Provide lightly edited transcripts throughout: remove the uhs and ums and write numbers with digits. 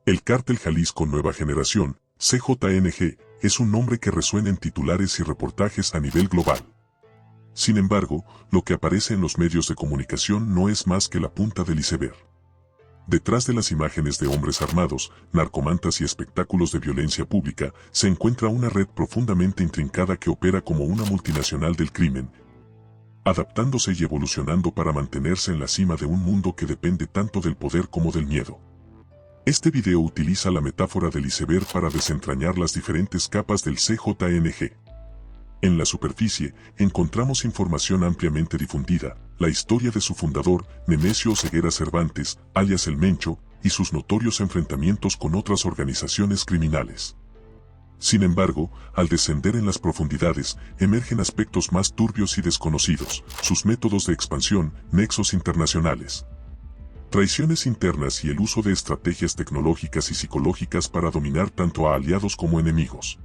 El Cártel Jalisco Nueva Generación, CJNG, es un nombre que resuena en titulares y reportajes a nivel global. Sin embargo, lo que aparece en los medios de comunicación no es más que la punta del iceberg. Detrás de las imágenes de hombres armados, narcomantas y espectáculos de violencia pública, se encuentra una red profundamente intrincada que opera como una multinacional del crimen, adaptándose y evolucionando para mantenerse en la cima de un mundo que depende tanto del poder como del miedo. Este video utiliza la metáfora del iceberg para desentrañar las diferentes capas del CJNG. En la superficie, encontramos información ampliamente difundida, la historia de su fundador, Nemesio Oseguera Cervantes, alias El Mencho, y sus notorios enfrentamientos con otras organizaciones criminales. Sin embargo, al descender en las profundidades, emergen aspectos más turbios y desconocidos, sus métodos de expansión, nexos internacionales, traiciones internas y el uso de estrategias tecnológicas y psicológicas para dominar tanto a aliados como enemigos.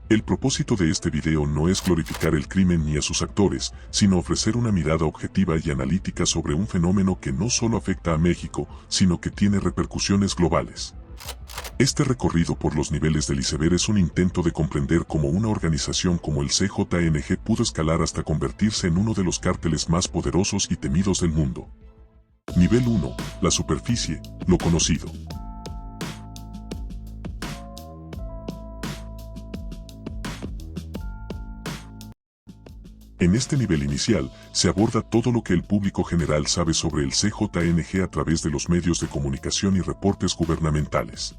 El propósito de este video no es glorificar el crimen ni a sus actores, sino ofrecer una mirada objetiva y analítica sobre un fenómeno que no solo afecta a México, sino que tiene repercusiones globales. Este recorrido por los niveles del iceberg es un intento de comprender cómo una organización como el CJNG pudo escalar hasta convertirse en uno de los cárteles más poderosos y temidos del mundo. Nivel 1. La superficie, lo conocido. En este nivel inicial, se aborda todo lo que el público general sabe sobre el CJNG a través de los medios de comunicación y reportes gubernamentales.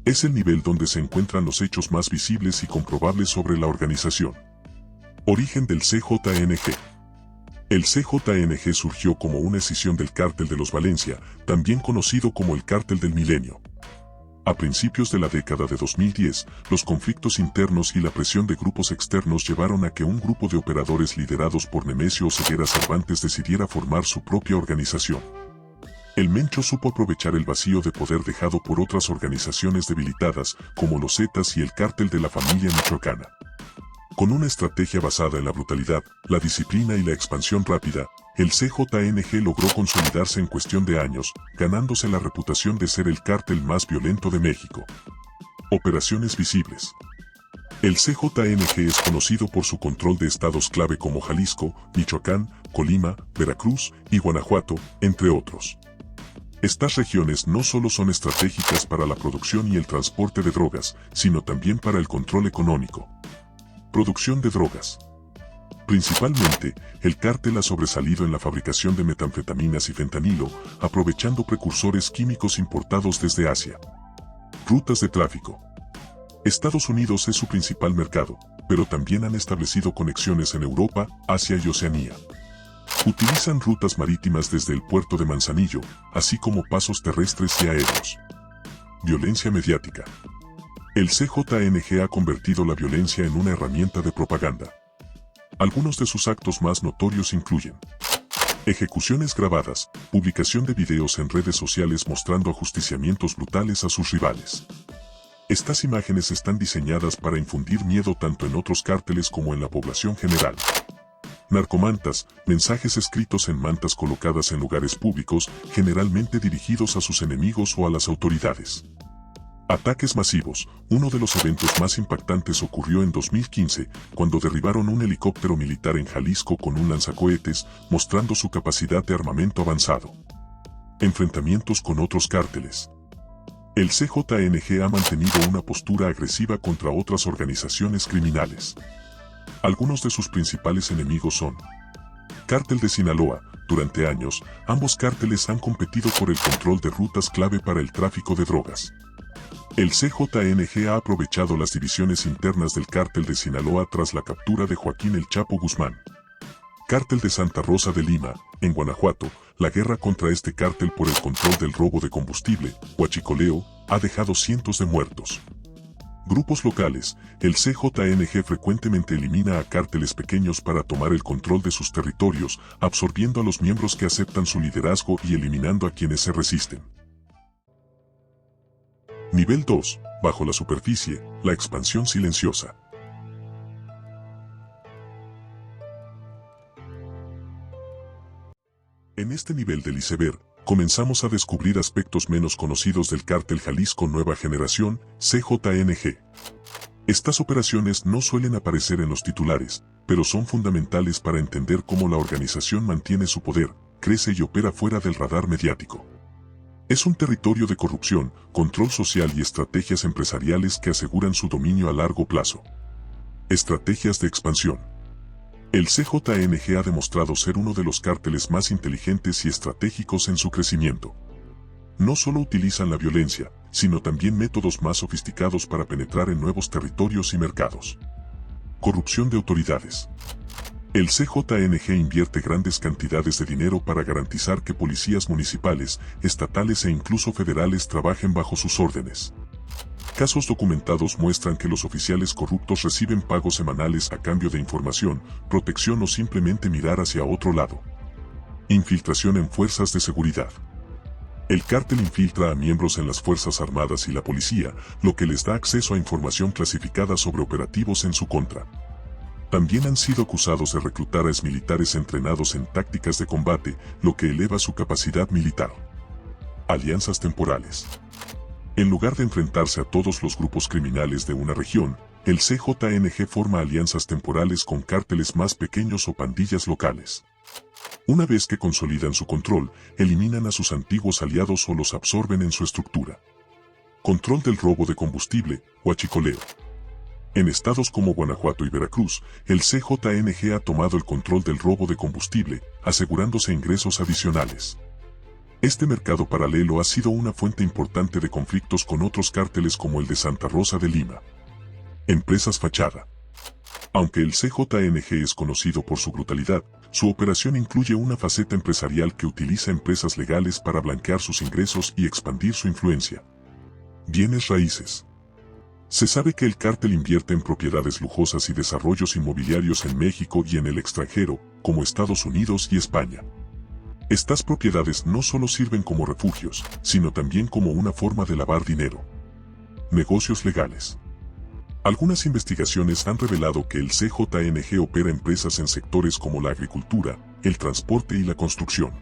Es el nivel donde se encuentran los hechos más visibles y comprobables sobre la organización. Origen del CJNG. El CJNG surgió como una escisión del Cártel de los Valencia, también conocido como el Cártel del Milenio. A principios de la década de 2010, los conflictos internos y la presión de grupos externos llevaron a que un grupo de operadores liderados por Nemesio Oseguera Cervantes decidiera formar su propia organización. El Mencho supo aprovechar el vacío de poder dejado por otras organizaciones debilitadas, como los Zetas y el Cártel de la Familia Michoacana. Con una estrategia basada en la brutalidad, la disciplina y la expansión rápida, el CJNG logró consolidarse en cuestión de años, ganándose la reputación de ser el cártel más violento de México. Operaciones visibles. El CJNG es conocido por su control de estados clave como Jalisco, Michoacán, Colima, Veracruz y Guanajuato, entre otros. Estas regiones no solo son estratégicas para la producción y el transporte de drogas, sino también para el control económico. Producción de drogas. Principalmente, el cártel ha sobresalido en la fabricación de metanfetaminas y fentanilo, aprovechando precursores químicos importados desde Asia. Rutas de tráfico. Estados Unidos es su principal mercado, pero también han establecido conexiones en Europa, Asia y Oceanía. Utilizan rutas marítimas desde el puerto de Manzanillo, así como pasos terrestres y aéreos. Violencia mediática. El CJNG ha convertido la violencia en una herramienta de propaganda. Algunos de sus actos más notorios incluyen ejecuciones grabadas, publicación de videos en redes sociales mostrando ajusticiamientos brutales a sus rivales. Estas imágenes están diseñadas para infundir miedo tanto en otros cárteles como en la población general. Narcomantas, mensajes escritos en mantas colocadas en lugares públicos, generalmente dirigidos a sus enemigos o a las autoridades. Ataques masivos. Uno de los eventos más impactantes ocurrió en 2015, cuando derribaron un helicóptero militar en Jalisco con un lanzacohetes, mostrando su capacidad de armamento avanzado. Enfrentamientos con otros cárteles. El CJNG ha mantenido una postura agresiva contra otras organizaciones criminales. Algunos de sus principales enemigos son Cártel de Sinaloa. Durante años, ambos cárteles han competido por el control de rutas clave para el tráfico de drogas. El CJNG ha aprovechado las divisiones internas del Cártel de Sinaloa tras la captura de Joaquín El Chapo Guzmán. Cártel de Santa Rosa de Lima, en Guanajuato, la guerra contra este cártel por el control del robo de combustible, huachicoleo, ha dejado cientos de muertos. Grupos locales. El CJNG frecuentemente elimina a cárteles pequeños para tomar el control de sus territorios, absorbiendo a los miembros que aceptan su liderazgo y eliminando a quienes se resisten. Nivel 2. Bajo la superficie, la expansión silenciosa. En este nivel del iceberg, comenzamos a descubrir aspectos menos conocidos del Cártel Jalisco Nueva Generación, CJNG. Estas operaciones no suelen aparecer en los titulares, pero son fundamentales para entender cómo la organización mantiene su poder, crece y opera fuera del radar mediático. Es un territorio de corrupción, control social y estrategias empresariales que aseguran su dominio a largo plazo. Estrategias de expansión. El CJNG ha demostrado ser uno de los cárteles más inteligentes y estratégicos en su crecimiento. No solo utilizan la violencia, sino también métodos más sofisticados para penetrar en nuevos territorios y mercados. Corrupción de autoridades. El CJNG invierte grandes cantidades de dinero para garantizar que policías municipales, estatales e incluso federales trabajen bajo sus órdenes. Casos documentados muestran que los oficiales corruptos reciben pagos semanales a cambio de información, protección o simplemente mirar hacia otro lado. Infiltración en fuerzas de seguridad. El cártel infiltra a miembros en las Fuerzas Armadas y la policía, lo que les da acceso a información clasificada sobre operativos en su contra. También han sido acusados de reclutar a exmilitares entrenados en tácticas de combate, lo que eleva su capacidad militar. Alianzas temporales. En lugar de enfrentarse a todos los grupos criminales de una región, el CJNG forma alianzas temporales con cárteles más pequeños o pandillas locales. Una vez que consolidan su control, eliminan a sus antiguos aliados o los absorben en su estructura. Control del robo de combustible, huachicoleo. En estados como Guanajuato y Veracruz, el CJNG ha tomado el control del robo de combustible, asegurándose ingresos adicionales. Este mercado paralelo ha sido una fuente importante de conflictos con otros cárteles como el de Santa Rosa de Lima. Empresas fachada. Aunque el CJNG es conocido por su brutalidad, su operación incluye una faceta empresarial que utiliza empresas legales para blanquear sus ingresos y expandir su influencia. Bienes raíces. Se sabe que el cártel invierte en propiedades lujosas y desarrollos inmobiliarios en México y en el extranjero, como Estados Unidos y España. Estas propiedades no solo sirven como refugios, sino también como una forma de lavar dinero. Negocios legales. Algunas investigaciones han revelado que el CJNG opera empresas en sectores como la agricultura, el transporte y la construcción.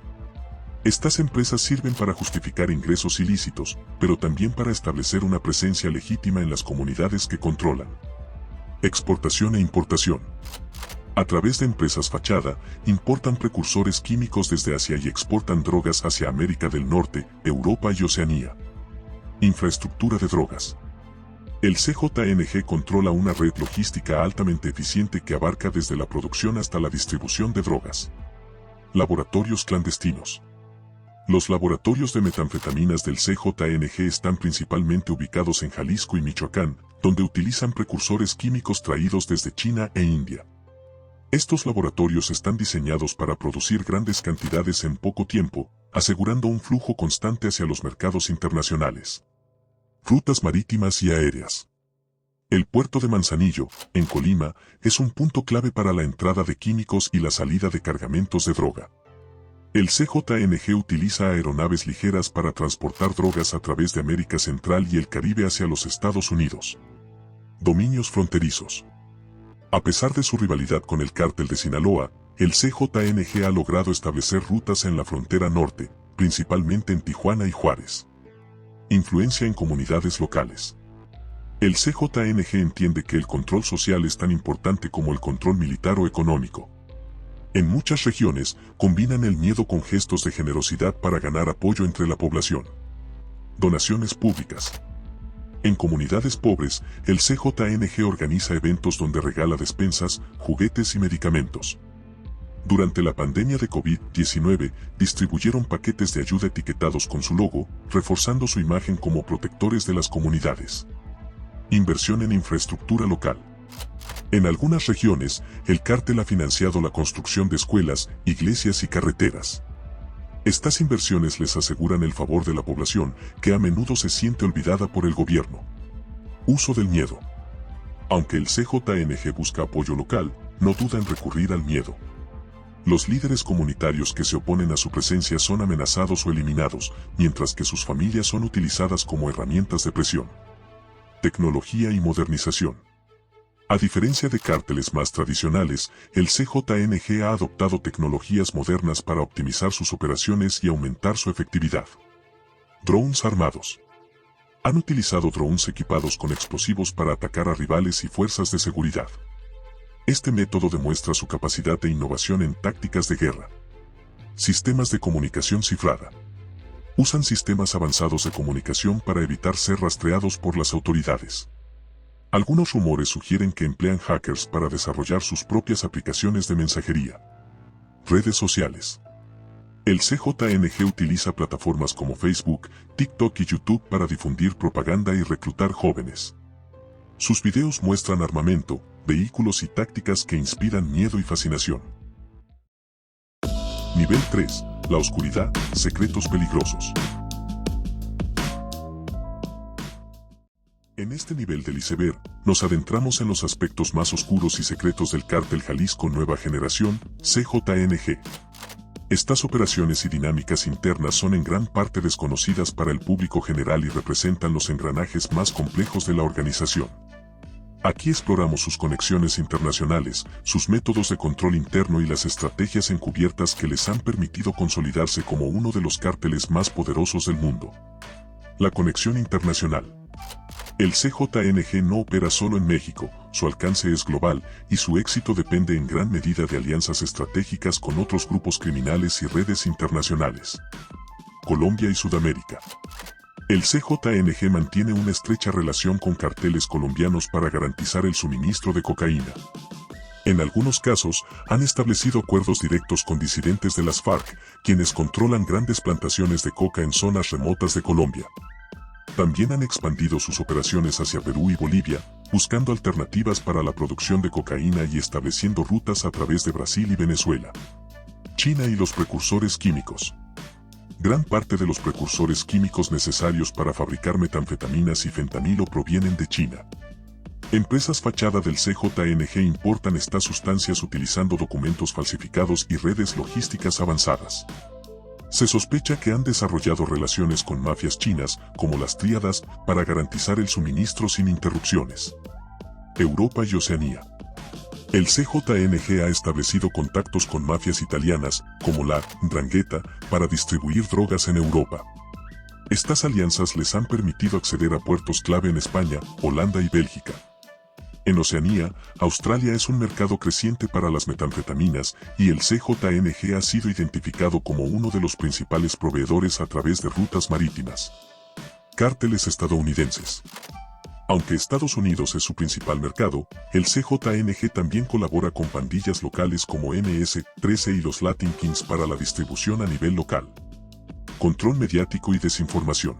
Estas empresas sirven para justificar ingresos ilícitos, pero también para establecer una presencia legítima en las comunidades que controlan. Exportación e importación. A través de empresas fachada, importan precursores químicos desde Asia y exportan drogas hacia América del Norte, Europa y Oceanía. Infraestructura de drogas. El CJNG controla una red logística altamente eficiente que abarca desde la producción hasta la distribución de drogas. Laboratorios clandestinos. Los laboratorios de metanfetaminas del CJNG están principalmente ubicados en Jalisco y Michoacán, donde utilizan precursores químicos traídos desde China e India. Estos laboratorios están diseñados para producir grandes cantidades en poco tiempo, asegurando un flujo constante hacia los mercados internacionales. Rutas marítimas y aéreas. El puerto de Manzanillo, en Colima, es un punto clave para la entrada de químicos y la salida de cargamentos de droga. El CJNG utiliza aeronaves ligeras para transportar drogas a través de América Central y el Caribe hacia los Estados Unidos. Dominios fronterizos. A pesar de su rivalidad con el cártel de Sinaloa, el CJNG ha logrado establecer rutas en la frontera norte, principalmente en Tijuana y Juárez. Influencia en comunidades locales. El CJNG entiende que el control social es tan importante como el control militar o económico. En muchas regiones, combinan el miedo con gestos de generosidad para ganar apoyo entre la población. Donaciones públicas. En comunidades pobres, el CJNG organiza eventos donde regala despensas, juguetes y medicamentos. Durante la pandemia de COVID-19, distribuyeron paquetes de ayuda etiquetados con su logo, reforzando su imagen como protectores de las comunidades. Inversión en infraestructura local. En algunas regiones, el cártel ha financiado la construcción de escuelas, iglesias y carreteras. Estas inversiones les aseguran el favor de la población, que a menudo se siente olvidada por el gobierno. Uso del miedo. Aunque el CJNG busca apoyo local, no duda en recurrir al miedo. Los líderes comunitarios que se oponen a su presencia son amenazados o eliminados, mientras que sus familias son utilizadas como herramientas de presión. Tecnología y modernización. A diferencia de cárteles más tradicionales, el CJNG ha adoptado tecnologías modernas para optimizar sus operaciones y aumentar su efectividad. Drones armados. Han utilizado drones equipados con explosivos para atacar a rivales y fuerzas de seguridad. Este método demuestra su capacidad de innovación en tácticas de guerra. Sistemas de comunicación cifrada. Usan sistemas avanzados de comunicación para evitar ser rastreados por las autoridades. Algunos rumores sugieren que emplean hackers para desarrollar sus propias aplicaciones de mensajería. Redes sociales. El CJNG utiliza plataformas como Facebook, TikTok y YouTube para difundir propaganda y reclutar jóvenes. Sus videos muestran armamento, vehículos y tácticas que inspiran miedo y fascinación. Nivel 3. La oscuridad, secretos peligrosos. En este nivel del iceberg, nos adentramos en los aspectos más oscuros y secretos del Cártel Jalisco Nueva Generación, CJNG. Estas operaciones y dinámicas internas son en gran parte desconocidas para el público general y representan los engranajes más complejos de la organización. Aquí exploramos sus conexiones internacionales, sus métodos de control interno y las estrategias encubiertas que les han permitido consolidarse como uno de los cárteles más poderosos del mundo. La conexión internacional. El CJNG no opera solo en México, su alcance es global, y su éxito depende en gran medida de alianzas estratégicas con otros grupos criminales y redes internacionales. Colombia y Sudamérica. El CJNG mantiene una estrecha relación con carteles colombianos para garantizar el suministro de cocaína. En algunos casos, han establecido acuerdos directos con disidentes de las FARC, quienes controlan grandes plantaciones de coca en zonas remotas de Colombia. También han expandido sus operaciones hacia Perú y Bolivia, buscando alternativas para la producción de cocaína y estableciendo rutas a través de Brasil y Venezuela. China y los precursores químicos. Gran parte de los precursores químicos necesarios para fabricar metanfetaminas y fentanilo provienen de China. Empresas fachada del CJNG importan estas sustancias utilizando documentos falsificados y redes logísticas avanzadas. Se sospecha que han desarrollado relaciones con mafias chinas, como las Tríadas, para garantizar el suministro sin interrupciones. Europa y Oceanía. El CJNG ha establecido contactos con mafias italianas, como la 'Ndrangheta, para distribuir drogas en Europa. Estas alianzas les han permitido acceder a puertos clave en España, Holanda y Bélgica. En Oceanía, Australia es un mercado creciente para las metanfetaminas y el CJNG ha sido identificado como uno de los principales proveedores a través de rutas marítimas. Cárteles estadounidenses. Aunque Estados Unidos es su principal mercado, el CJNG también colabora con pandillas locales como MS-13 y los Latin Kings para la distribución a nivel local. Control mediático y desinformación.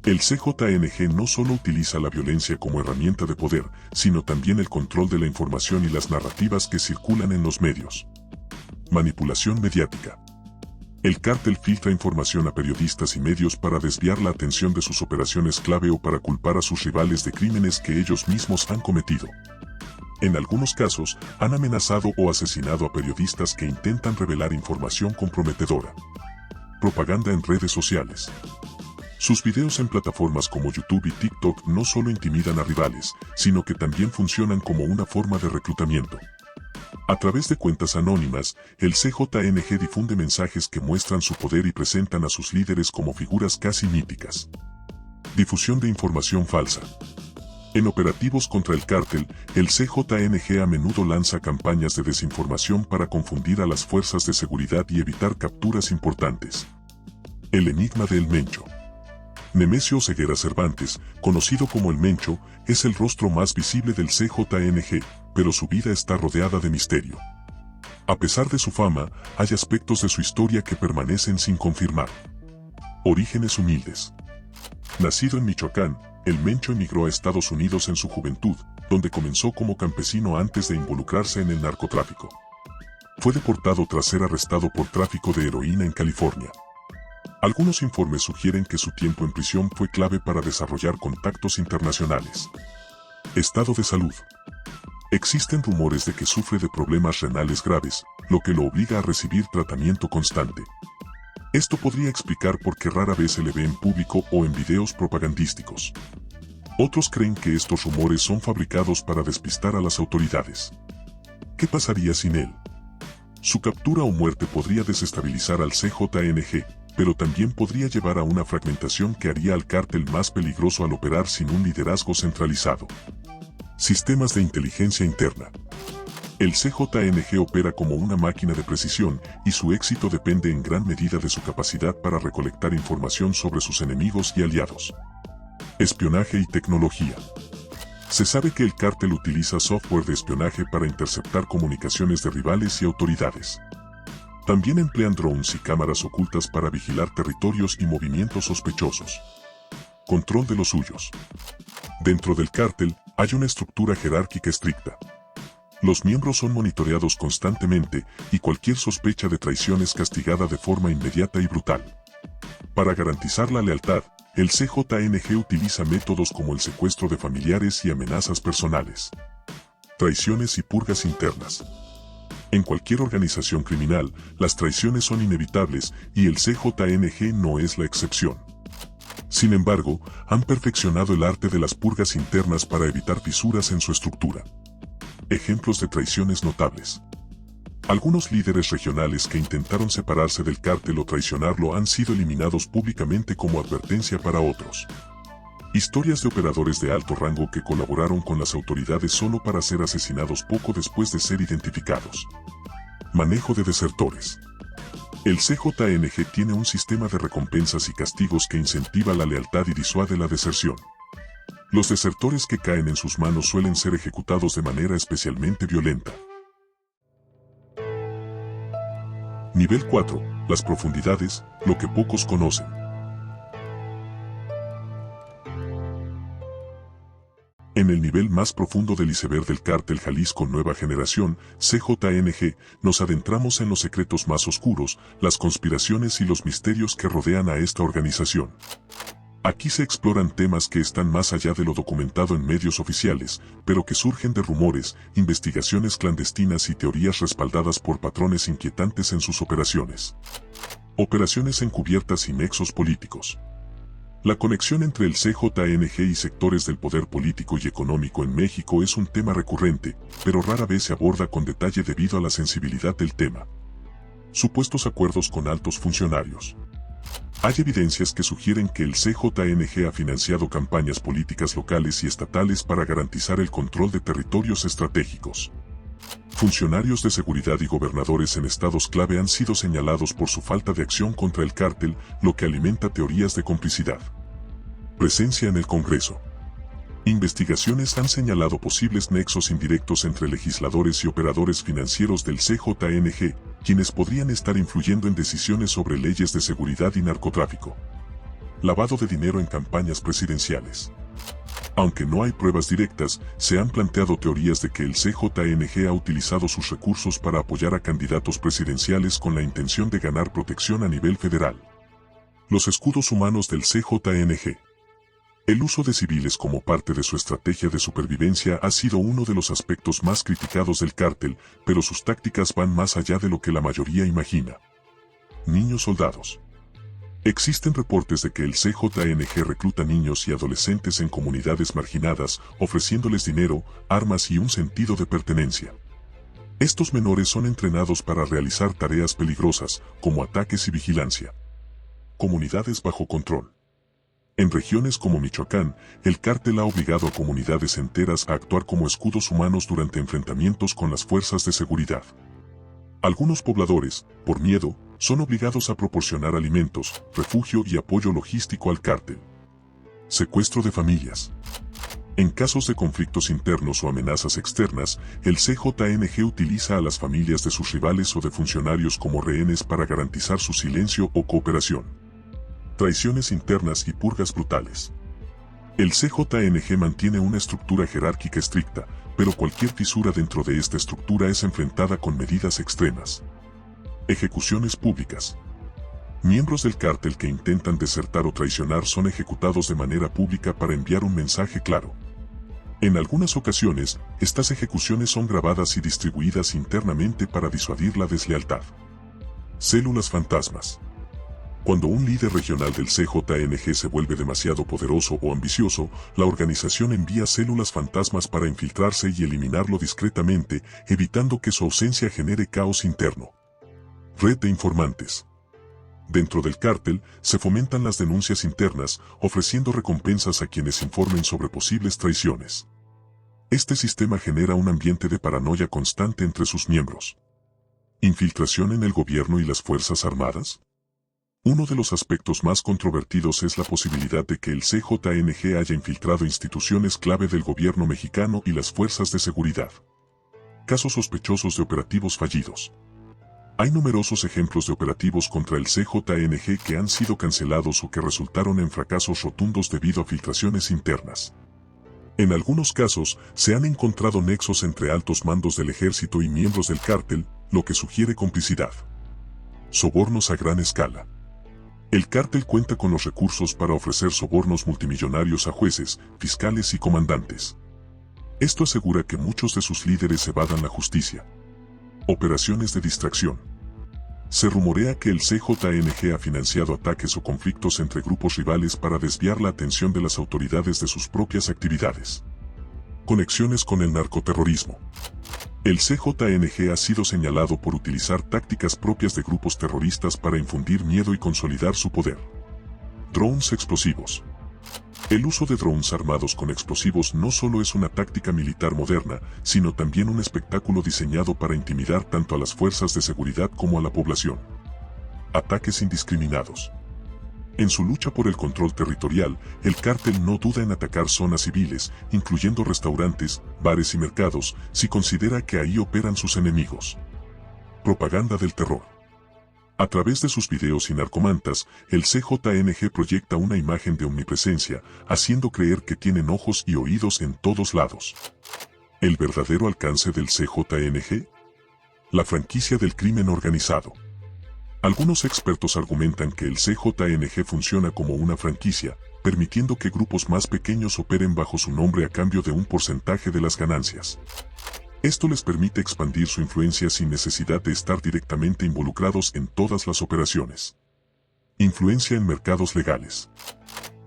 El CJNG no solo utiliza la violencia como herramienta de poder, sino también el control de la información y las narrativas que circulan en los medios. Manipulación mediática. El cártel filtra información a periodistas y medios para desviar la atención de sus operaciones clave o para culpar a sus rivales de crímenes que ellos mismos han cometido. En algunos casos, han amenazado o asesinado a periodistas que intentan revelar información comprometedora. Propaganda en redes sociales. Sus videos en plataformas como YouTube y TikTok no solo intimidan a rivales, sino que también funcionan como una forma de reclutamiento. A través de cuentas anónimas, el CJNG difunde mensajes que muestran su poder y presentan a sus líderes como figuras casi míticas. Difusión de información falsa. En operativos contra el cártel, el CJNG a menudo lanza campañas de desinformación para confundir a las fuerzas de seguridad y evitar capturas importantes. El enigma de El Mencho. Nemesio Ceguera Cervantes, conocido como El Mencho, es el rostro más visible del CJNG, pero su vida está rodeada de misterio. A pesar de su fama, hay aspectos de su historia que permanecen sin confirmar. Orígenes humildes. Nacido en Michoacán, El Mencho emigró a Estados Unidos en su juventud, donde comenzó como campesino antes de involucrarse en el narcotráfico. Fue deportado tras ser arrestado por tráfico de heroína en California. Algunos informes sugieren que su tiempo en prisión fue clave para desarrollar contactos internacionales. Estado de salud. Existen rumores de que sufre de problemas renales graves, lo que lo obliga a recibir tratamiento constante. Esto podría explicar por qué rara vez se le ve en público o en videos propagandísticos. Otros creen que estos rumores son fabricados para despistar a las autoridades. ¿Qué pasaría sin él? Su captura o muerte podría desestabilizar al CJNG, pero también podría llevar a una fragmentación que haría al cártel más peligroso al operar sin un liderazgo centralizado. Sistemas de inteligencia interna. El CJNG opera como una máquina de precisión y su éxito depende en gran medida de su capacidad para recolectar información sobre sus enemigos y aliados. Espionaje y tecnología. Se sabe que el cártel utiliza software de espionaje para interceptar comunicaciones de rivales y autoridades. También emplean drones y cámaras ocultas para vigilar territorios y movimientos sospechosos. Control de los suyos. Dentro del cártel hay una estructura jerárquica estricta. Los miembros son monitoreados constantemente y cualquier sospecha de traición es castigada de forma inmediata y brutal. Para garantizar la lealtad, el CJNG utiliza métodos como el secuestro de familiares y amenazas personales. Traiciones y purgas internas. En cualquier organización criminal, las traiciones son inevitables y el CJNG no es la excepción. Sin embargo, han perfeccionado el arte de las purgas internas para evitar fisuras en su estructura. Ejemplos de traiciones notables. Algunos líderes regionales que intentaron separarse del cártel o traicionarlo han sido eliminados públicamente como advertencia para otros. Historias de operadores de alto rango que colaboraron con las autoridades solo para ser asesinados poco después de ser identificados. Manejo de desertores. El CJNG tiene un sistema de recompensas y castigos que incentiva la lealtad y disuade la deserción. Los desertores que caen en sus manos suelen ser ejecutados de manera especialmente violenta. Nivel 4. Las profundidades, lo que pocos conocen. En el nivel más profundo del iceberg del cártel Jalisco Nueva Generación, CJNG, nos adentramos en los secretos más oscuros, las conspiraciones y los misterios que rodean a esta organización. Aquí se exploran temas que están más allá de lo documentado en medios oficiales, pero que surgen de rumores, investigaciones clandestinas y teorías respaldadas por patrones inquietantes en sus operaciones. Operaciones encubiertas y nexos políticos. La conexión entre el CJNG y sectores del poder político y económico en México es un tema recurrente, pero rara vez se aborda con detalle debido a la sensibilidad del tema. Supuestos acuerdos con altos funcionarios. Hay evidencias que sugieren que el CJNG ha financiado campañas políticas locales y estatales para garantizar el control de territorios estratégicos. Funcionarios de seguridad y gobernadores en estados clave han sido señalados por su falta de acción contra el cártel, lo que alimenta teorías de complicidad. Presencia en el Congreso. Investigaciones han señalado posibles nexos indirectos entre legisladores y operadores financieros del CJNG, quienes podrían estar influyendo en decisiones sobre leyes de seguridad y narcotráfico. Lavado de dinero en campañas presidenciales. Aunque no hay pruebas directas, se han planteado teorías de que el CJNG ha utilizado sus recursos para apoyar a candidatos presidenciales con la intención de ganar protección a nivel federal. Los escudos humanos del CJNG. El uso de civiles como parte de su estrategia de supervivencia ha sido uno de los aspectos más criticados del cártel, pero sus tácticas van más allá de lo que la mayoría imagina. Niños soldados. Existen reportes de que el CJNG recluta niños y adolescentes en comunidades marginadas, ofreciéndoles dinero, armas y un sentido de pertenencia. Estos menores son entrenados para realizar tareas peligrosas, como ataques y vigilancia. Comunidades bajo control. En regiones como Michoacán, el cártel ha obligado a comunidades enteras a actuar como escudos humanos durante enfrentamientos con las fuerzas de seguridad. Algunos pobladores, por miedo, son obligados a proporcionar alimentos, refugio y apoyo logístico al cártel. Secuestro de familias. En casos de conflictos internos o amenazas externas, el CJNG utiliza a las familias de sus rivales o de funcionarios como rehenes para garantizar su silencio o cooperación. Traiciones internas y purgas brutales. El CJNG mantiene una estructura jerárquica estricta, pero cualquier fisura dentro de esta estructura es enfrentada con medidas extremas. Ejecuciones públicas. Miembros del cártel que intentan desertar o traicionar son ejecutados de manera pública para enviar un mensaje claro. En algunas ocasiones, estas ejecuciones son grabadas y distribuidas internamente para disuadir la deslealtad. Células fantasmas. Cuando un líder regional del CJNG se vuelve demasiado poderoso o ambicioso, la organización envía células fantasmas para infiltrarse y eliminarlo discretamente, evitando que su ausencia genere caos interno. Red de informantes. Dentro del cártel, se fomentan las denuncias internas, ofreciendo recompensas a quienes informen sobre posibles traiciones. Este sistema genera un ambiente de paranoia constante entre sus miembros. ¿Infiltración en el gobierno y las Fuerzas Armadas? Uno de los aspectos más controvertidos es la posibilidad de que el CJNG haya infiltrado instituciones clave del gobierno mexicano y las fuerzas de seguridad. Casos sospechosos de operativos fallidos. Hay numerosos ejemplos de operativos contra el CJNG que han sido cancelados o que resultaron en fracasos rotundos debido a filtraciones internas. En algunos casos, se han encontrado nexos entre altos mandos del ejército y miembros del cártel, lo que sugiere complicidad. Sobornos a gran escala. El cártel cuenta con los recursos para ofrecer sobornos multimillonarios a jueces, fiscales y comandantes. Esto asegura que muchos de sus líderes evadan la justicia. Operaciones de distracción. Se rumorea que el CJNG ha financiado ataques o conflictos entre grupos rivales para desviar la atención de las autoridades de sus propias actividades. Conexiones con el narcoterrorismo. El CJNG ha sido señalado por utilizar tácticas propias de grupos terroristas para infundir miedo y consolidar su poder. Drones explosivos. El uso de drones armados con explosivos no solo es una táctica militar moderna, sino también un espectáculo diseñado para intimidar tanto a las fuerzas de seguridad como a la población. Ataques indiscriminados. En su lucha por el control territorial, el cártel no duda en atacar zonas civiles, incluyendo restaurantes, bares y mercados, si considera que ahí operan sus enemigos. Propaganda del terror. A través de sus videos y narcomantas, el CJNG proyecta una imagen de omnipresencia, haciendo creer que tienen ojos y oídos en todos lados. ¿El verdadero alcance del CJNG? La franquicia del crimen organizado. Algunos expertos argumentan que el CJNG funciona como una franquicia, permitiendo que grupos más pequeños operen bajo su nombre a cambio de un porcentaje de las ganancias. Esto les permite expandir su influencia sin necesidad de estar directamente involucrados en todas las operaciones. Influencia en mercados legales.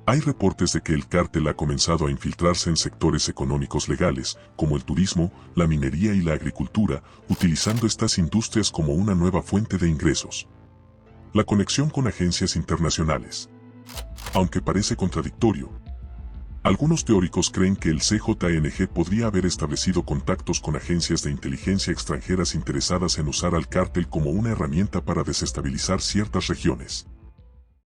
Hay reportes de que el cártel ha comenzado a infiltrarse en sectores económicos legales, como el turismo, la minería y la agricultura, utilizando estas industrias como una nueva fuente de ingresos. La conexión con agencias internacionales. Aunque parece contradictorio, algunos teóricos creen que el CJNG podría haber establecido contactos con agencias de inteligencia extranjeras interesadas en usar al cártel como una herramienta para desestabilizar ciertas regiones.